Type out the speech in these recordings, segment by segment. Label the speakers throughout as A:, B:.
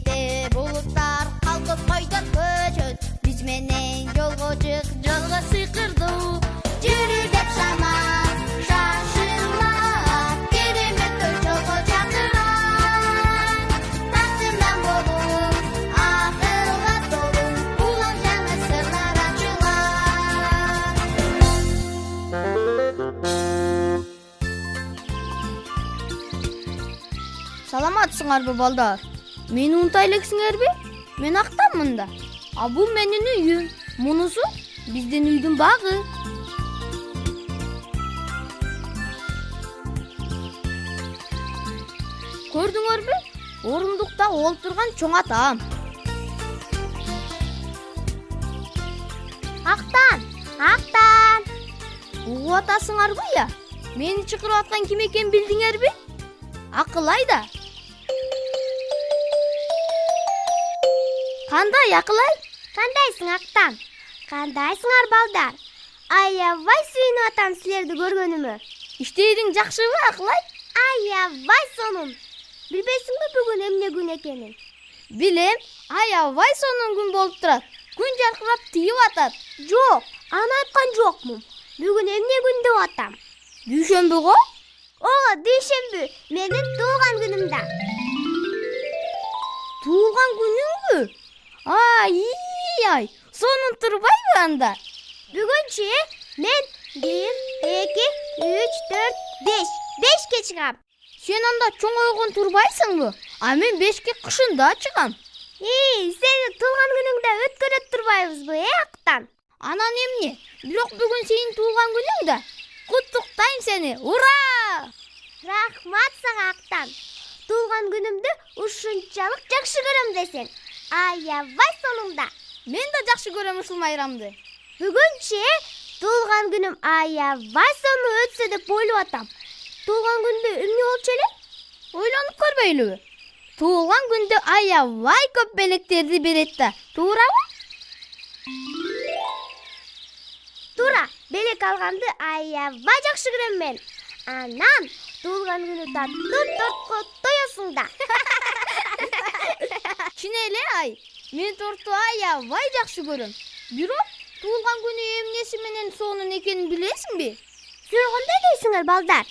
A: келечекте булуттар калкып койдон көчөт. Биз менен жолго чык, жолго сыйкырдуу. Жүрү деп шамат, шашылма, кереметтей жолго чакырат. Тактымдан болуп, акылга толуу, улам жаңы сырлар ачылат.
B: Саламатсыңарбы балдар? Мени унутай элексиңерби? Мен Актанмын да. А бул менин үйүм. Мунусу биздин үйдүн багы. Көрдүңөрбү? Орундукта олтурган чоң атам. Актан! Актан! Угуп атасыңарбы я? Мени чакырып аткан ким экенин билдиңерби? Акылай да. Кандай Акылай?
C: Кандайсың, Актан? Кандайсыңар, балдар? Аябай сүйүнүп атам силерди көргөнүмө.
B: Иштейиң жакшыбы, Акылай?
C: Аябай сонун. Билбейсиңби бүгүн эмне күн экенин?
B: Билем, аябай сонун күн болуп турат. Күн жаркырап тийип атат.
C: Жок, аны айткан жокмун. Бүгүн эмне күн деп атам?
B: Дүйшөмбү го?
C: Ооба, дүйшөмбү. Менин туулган күнүм да.
B: Туулган күнүңбү? Ай, сонун турбайбы анда?
C: Бүгүнчү мен 1, 2, 3, 4, 5. 5ке чыгам.
B: Сен анда чоңойгон турбайсыңбы? А мен 5ке кышында чыгам.
C: Сени туулган күнүңдө өткөрөт турбайбызбы, Актан?
B: Анан эмне? Бирок бүгүн сенин туулган күнүң да. Куттуктайм сени. Ура!
C: Рахмат сага, Актан. Туулган күнүмдү ушунчалык жакшы көрөм десең. Аябай сонун да.
B: Мен да жакшы көрөм ушул майрамды.
C: Бүгүнчү туулган күнүм аябай сонун өтсө деп ойлоп атам. Туулган күндө эмне болчу эле?
B: Ойлонуп көрбөйлүбү? Туулган күндө аябай көп белектерди берет да. Туурабы?
C: Туура, белек алганды аябай жакшы көрөм мен. Анан туулган күнү таттуу тортко тоесуң да.
B: Чын эле мен торту аябай жакшы көрөм. Бирок туулган күнү эмнеси менен сонун экенин билесиңби?
C: Силер кандай дейсиңер, балдар?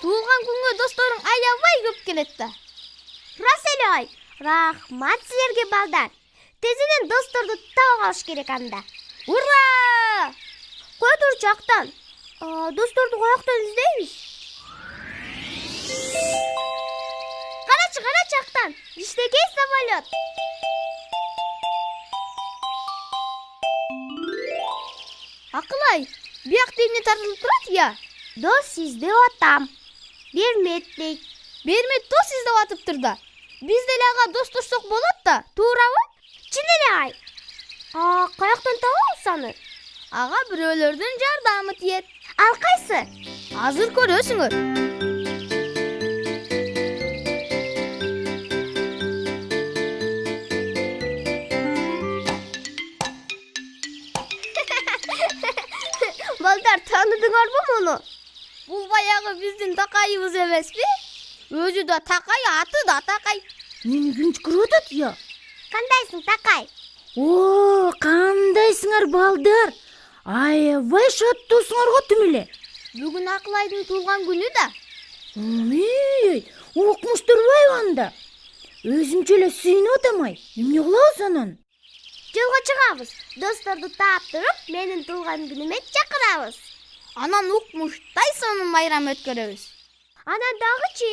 B: Туулган күнгө досторуң аябай көп келет да.
C: Рас эле Рахмат силерге, балдар. Тезинен досторду таап алыш керек анда.
B: Ура!
C: Кой турчу, Актан. Досторду каяктан издейбиз? Карачы, Актан. Иштекей самолет.
B: Акылай, биякта эмне тартылып турат я?
C: Дос издеп атам. Берметтей.
B: Бермет дос издеп атыптыр да. Биз деле ага достошсок болот да, туурабы?
C: Чын эле каяктан табабыз аны?
B: Ага бирөөлөрдүн жардамы тиет.
C: Ал кайсы?
B: Азыр көрөсүңөр.
C: Балдар, тааныдыңарбы муну?
B: Бул баягы биздин такайыбыз эмеспи? Өзү да такай, аты да такай.
D: Мени күнчүкүрүп атат я.
C: Кандайсың, такай?
D: Кандайсыңар, балдар? Аябай шаттуусуңар го тим эле.
B: Бүгүн Акылайдын туулган күнү да.
D: Укмуштурбайбы анда? Өзүмчө эле сүйүнүп атам Эмне кылабыз анан?
C: Жолго чыгабыз. Досторду таап туруп, менин туулган күнүмө чакырабыз.
B: Анан укмуштай сонун майрам өткөрөбүз.
C: Анан дагычы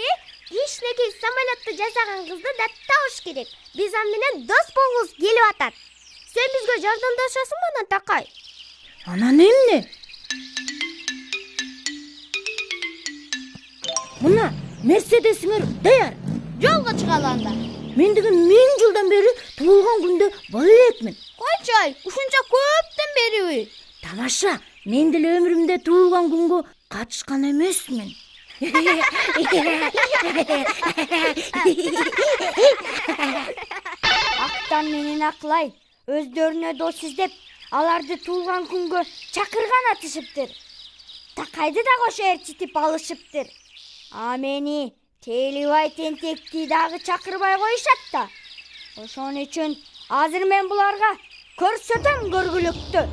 C: кичинекей самолетту жасаган кызды да табыш керек. Биз аны менен дос болгубуз келип атат. Сен бизге жардамдашасыңбы анан, такай?
D: Анан эмне? Мына Мерседесиңер даяр.
B: Жолго чыгалы анда.
D: Мен деген 1000 жылдан бери туулган күндө бала элекмин.
B: Койчу ушунча көптөн бериби?
D: Тамаша, мен деле өмүрүмдө туулган күнгө катышкан эмесмин.
B: Актан менен Акылай өздөрүнө дос издеп, аларды туулган күнгө чакырган атышыптыр. Такайды да кошо ээрчитип алышыптыр. А мени
D: Тейлибай тентекти дагы чакырбай коюшат да. Ошон үчүн азыр мен буларга көрсөтөм көргүлүктү.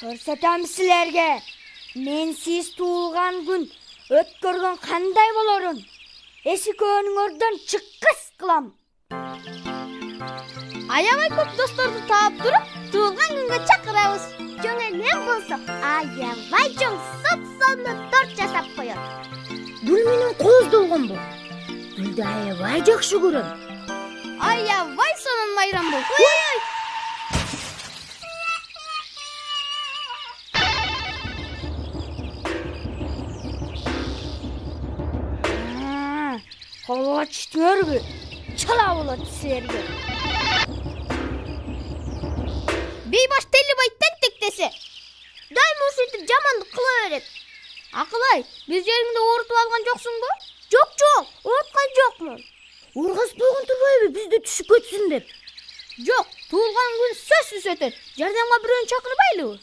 D: Көрсөтөм силерге. Мен сиз туулган күн өткөргөн кандай болорун. Эсик өңөрдөн чыккыс кылам.
B: Аябай көп досторду таап туруп, туулган күнгө чакырабыз.
C: Жоң энем болсо аябай жоң соп-сонун торт жасап коет.
D: Бул менин кооздолгон бул. Гүлдү аябай жакшы көрөм.
B: Аябай сонун майрам бол.
D: Колго түштүңөрбү? Чала болот силерге.
B: Бейбаш Тейлибай тентектесе.
C: Дайыма ушинтип жамандык кыла берет.
B: Акылай, биз жериңди оорутуп алган жоксуңбу?
C: Жок, ооруткан жокмун.
D: Ургаспагын турбайбы бизди түшүп кетсин деп?
B: Жок, туулган күн сөзсүз өтөт. Жардамга бирөөнү чакырбайлыбы?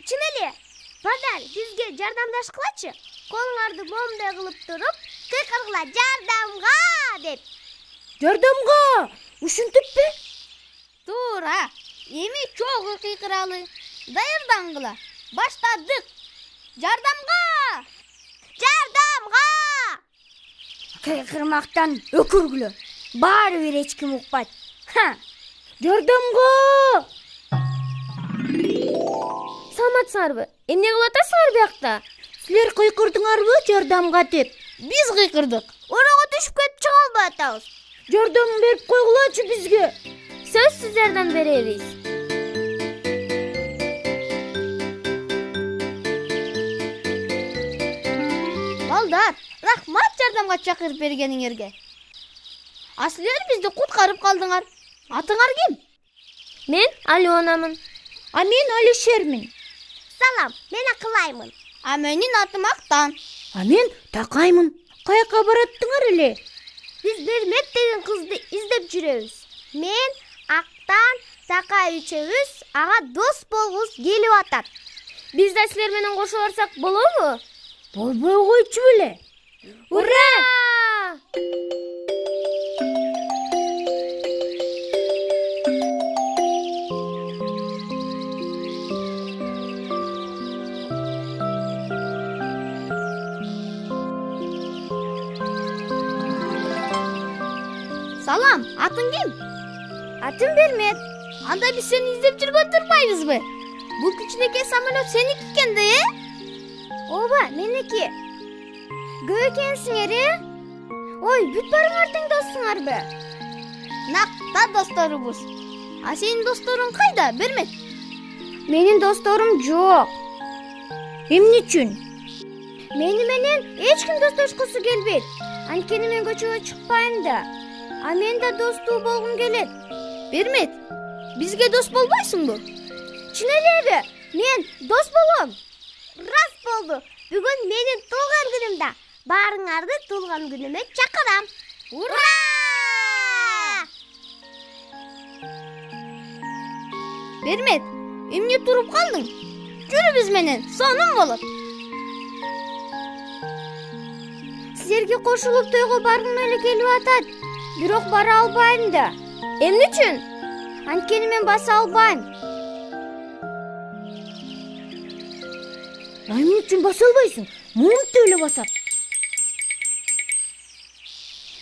C: Чын эле. Бадар, бизге жардамдашкылачы. Колуңарды момундай кылып туруп, кыйкыргыла жардамга деп.
D: Жардамга! Ушинтиппи?
B: Туура. Эми чогуу кыйкыралы. Даярдангыла. Баштадык. Жардамга!
C: Жардамга!
D: Кыйкырмактан өкүргүлө. Баары бир эч ким укпайт. Жардамга!
C: Саламатсыңарбы? Эмне кылып атасыңар биякта?
D: Силер кыйкырдыңарбы жардамга деп?
B: Биз кыйкырдык.
C: Орого түшүп кетип чыга албай атабыз.
D: Жардам берип койгулачы бизге.
C: Сөзсүз жардам беребиз.
B: Балдар, рахмат жардамга чакырып бергениңерге. А силер бизди куткарып калдыңар. Атыңар ким?
C: Мен Алёнамын.
D: А мен Алишермин.
C: Салам, мен Акылаймын.
B: А менин атым Актан.
D: А мен Такаймын. Каяка бараттыңар эле?
C: Биз Бермет деген кызды издеп жүрөбүз. Мен Актан, Такай үчөөбүз ага дос болгус келип атат. Биз да силер менен кошо барсак болобу?
D: Болбой койчу беле.
C: Ура!
B: Салам, атың ким?
C: Атым Бермет.
B: Анда биз сени издеп жүргөн турбайбызбы? Бул кичинекей самолет сеники экен да,
C: Ооба, меники. Көп экенсиңер, Ой, бүт барыңар тең доссуңарбы?
B: Накта досторубуз. А сенин досторуң кайда, Бермет?
C: Менин досторум жок.
D: Эмне үчүн?
C: Мени менен эч ким достошкусу келбейт. Анткени мен көчөгө чыкпайм да. А мен да достуу болгум келет.
B: Бермет, бизге дос болбойсуңбу?
C: Чын элеби? Мен дос болом. Рас болду. Бүгүн менин туулган күнүм да. Баарыңарды туулган күнүмө чакырам. Ура!
B: Бермет, эмне туруп калдың? Жүрү биз менен, сонун болот.
C: Силерге кошулуп тойго баргым эле келип атат. Бирок бара албайм да. Эмне үчүн? Анткени мен баса албайм.
D: Эмне үчүн баса албайсың? Момунтип эле басат.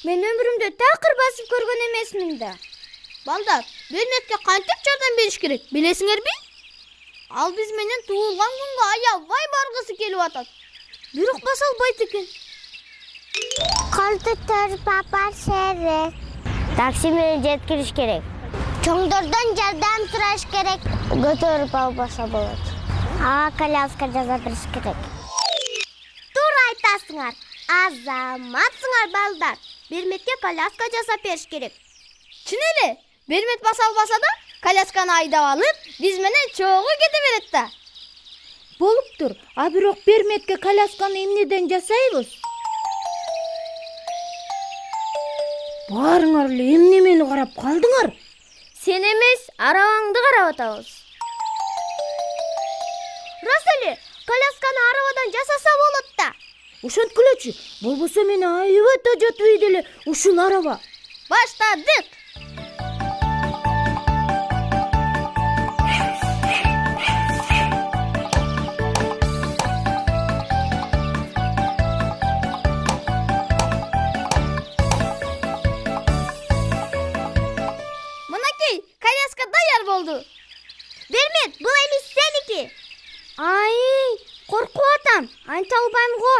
C: Мен өмүрүмдө такыр басып көргөн эмесмин да.
B: Балдар, Берметке кантип жардам бериш керек, билесиңерби? Ал биз менен туулган күнгө аябай баргысы келип атат. Бирок баса албайт экен.
C: Колтуктор папа серек. Такси менен жеткириш керек. Чоңдордон жардам сураш керек. Көтөрүп албаса болот. Ага коляска жасап бериш керек. Туура айтасыңар. Азаматсыңар балдар. Берметке коляска жасап бериш керек.
B: Чын эле, Бермет баса албаса да, колясканы айдап алып, биз менен чогуу кете берет да.
D: Болуптур. А бирок Берметке колясканы эмнеден жасайбыз? Баарыңар эле эмнемени карап калдыңар?
B: Сен эмес, арабаңды карап атабыз.
C: Рас эле, колясканы арабадан жасаса болот да.
D: Ошенткилечи, болбосо мен аябай жатып эле ушул араба.
B: Баштадык. Мынакей, коляска даяр болду.
C: Бермет, бул эми сеники.
B: Ай, коркуп атам. Анча албайм го.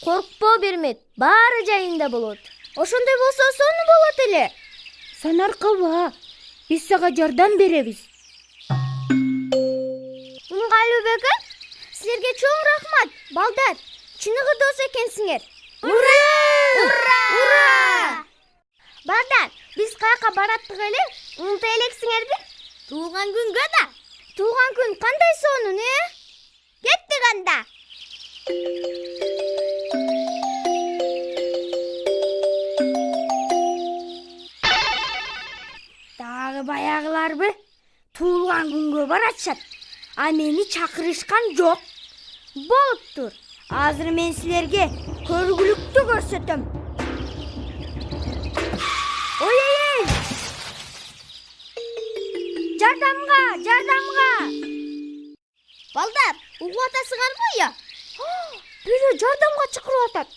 B: Коркпо Бермет, баары жайында болот. Ошондой болсо сону болот эле.
D: Сен аркаба, биз сага жардам беребиз.
B: Ыңгайлуу бекер. Силерге чоң рахмат, балдар. Чыныгы дос экенсиңер.
C: Ура!
B: Ура!
C: Балдар, биз каяка бараттык эле? Унута элексиңерби?
B: Туулган күнгө да.
C: Туулган күн кандай сонун, Кеттик анда.
D: Дагы баягыларбы? Туулган күнгө баратышат. А мени чакырышкан жок.
B: Болуптур.
D: Азыр мен силерге көргүлүктү көрсөтөм. Ой! Жардамга, жардамга!
B: Балдар, угуп атасыңарбы я?
D: Бирөө жардамга чакырып атат.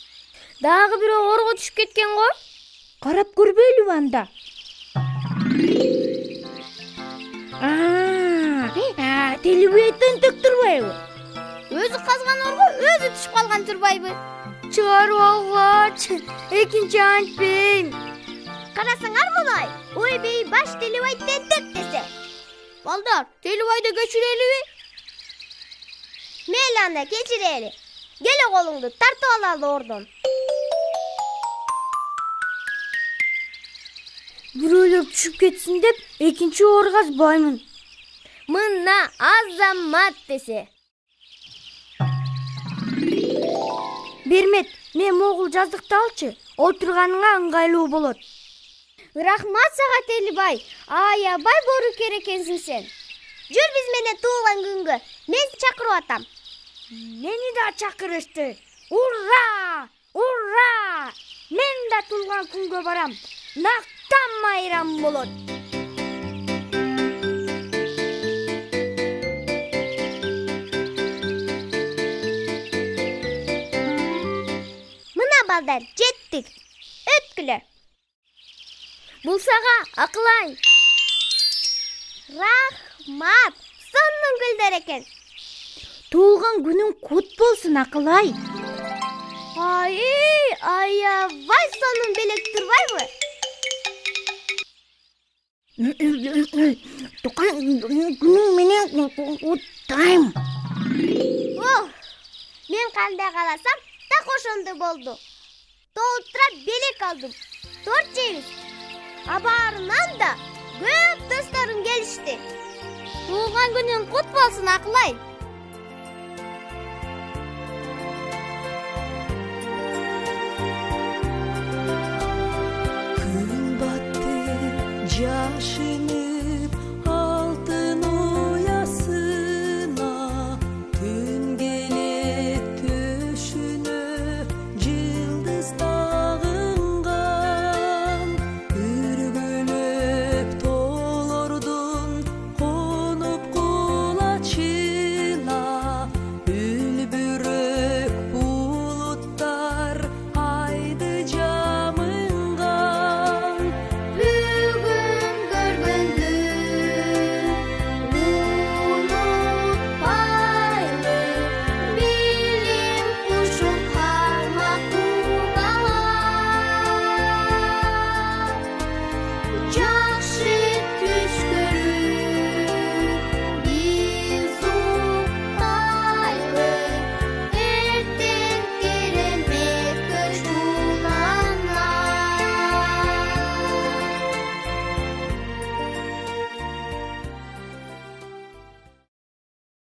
B: Дагы бирөө орго түшүп кеткен го.
D: Карап көрбөйлүбү анда? Телебүйөттөн тек турбайбы?
B: Өзү казган орго өзү түшүп калган турбайбы?
D: Чыгарып алгачы, экинчи антпейм.
C: Карасаңар муной, ойбей баш телебай тентек десе.
B: Балдар, телебайды кечирелиби?
C: Мейли анда кечирели. Келе колуңду тартып алалы ордон.
D: Бирөөлөр түшүп кетсин деп экинчи оргазбаймын.
B: Мына азамат десе.
D: Бермет, мен могул жаздыкты алчы. Отурганыңа ыңгайлуу болот.
B: Рахмат сага Телибай. Аябай боорукер экенсиң сен.
C: Жүр биз менен туулган күнгө. Мен чакырып атам.
D: Мени да чакырышты. Ура! Ура! Мен да туулган күнгө барам. Нактан майрам болот.
C: Мына балдар, жеттик. Өткүлө.
B: Бул сага акылай.
C: Рахмат. Сонун гүлдөр экен.
D: Туулган күнүң кут болсун, Акылай.
C: Ай, аябай сонун белек турбайбы?
D: Туулган күнүң менен куттайм.
C: Мен кандай кааласам, так ошондой болду. Толтурап белек алдым. Торт жейбиз. Абаарынан да көп досторум келишти.
B: Туулган күнүң кут болсун, Акылай.